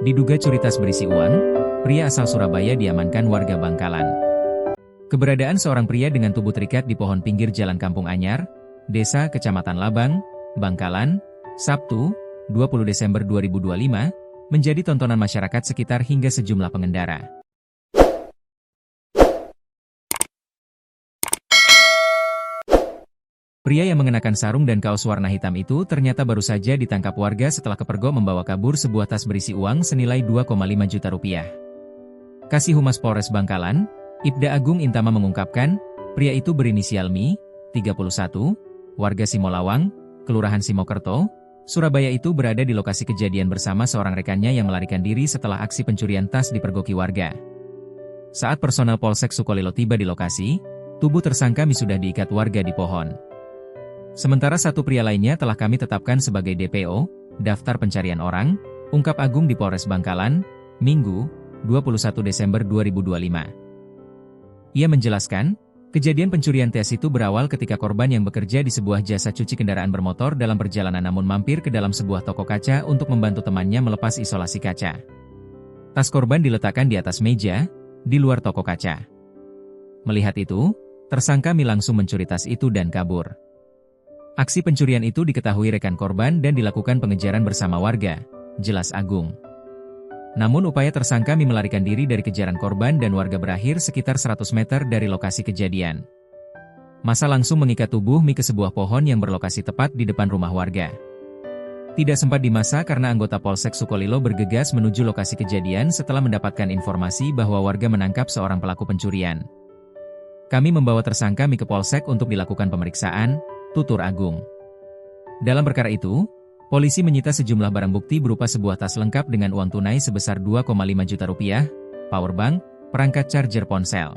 Diduga curi tas berisi uang, pria asal Surabaya diamankan warga Bangkalan. Keberadaan seorang pria dengan tubuh terikat di pohon pinggir Jalan Kampung Anyar, Desa Kecamatan Labang, Bangkalan, Sabtu, 20 Desember 2025, menjadi tontonan masyarakat sekitar hingga sejumlah pengendara. Pria yang mengenakan sarung dan kaos warna hitam itu ternyata baru saja ditangkap warga setelah kepergok membawa kabur sebuah tas berisi uang senilai 2,5 juta rupiah. Kasih Humas Polres Bangkalan, Ibda Agung Intama mengungkapkan, pria itu berinisial Mi, 31, warga Simolawang, Kelurahan Simokerto, Surabaya itu berada di lokasi kejadian bersama seorang rekannya yang melarikan diri setelah aksi pencurian tas dipergoki warga. Saat personel Polsek Sukolilo tiba di lokasi, tubuh tersangka Mi sudah diikat warga di pohon. Sementara satu pria lainnya telah kami tetapkan sebagai DPO, daftar pencarian orang, ungkap Agung di Polres Bangkalan, Minggu, 21 Desember 2025. Ia menjelaskan, kejadian pencurian tas itu berawal ketika korban yang bekerja di sebuah jasa cuci kendaraan bermotor dalam perjalanan namun mampir ke dalam sebuah toko kaca untuk membantu temannya melepas isolasi kaca. Tas korban diletakkan di atas meja, di luar toko kaca. Melihat itu, tersangka Mi langsung mencuri tas itu dan kabur. Aksi pencurian itu diketahui rekan korban dan dilakukan pengejaran bersama warga, jelas Agung. Namun upaya tersangka Mi melarikan diri dari kejaran korban dan warga berakhir sekitar 100 meter dari lokasi kejadian. Massa langsung mengikat tubuh Mi ke sebuah pohon yang berlokasi tepat di depan rumah warga. Tidak sempat dimasa karena anggota Polsek Sukolilo bergegas menuju lokasi kejadian setelah mendapatkan informasi bahwa warga menangkap seorang pelaku pencurian. Kami membawa tersangka Mi ke Polsek untuk dilakukan pemeriksaan, tutur Agung. Dalam perkara itu, polisi menyita sejumlah barang bukti berupa sebuah tas lengkap dengan uang tunai sebesar 2,5 juta rupiah, powerbank, perangkat charger ponsel.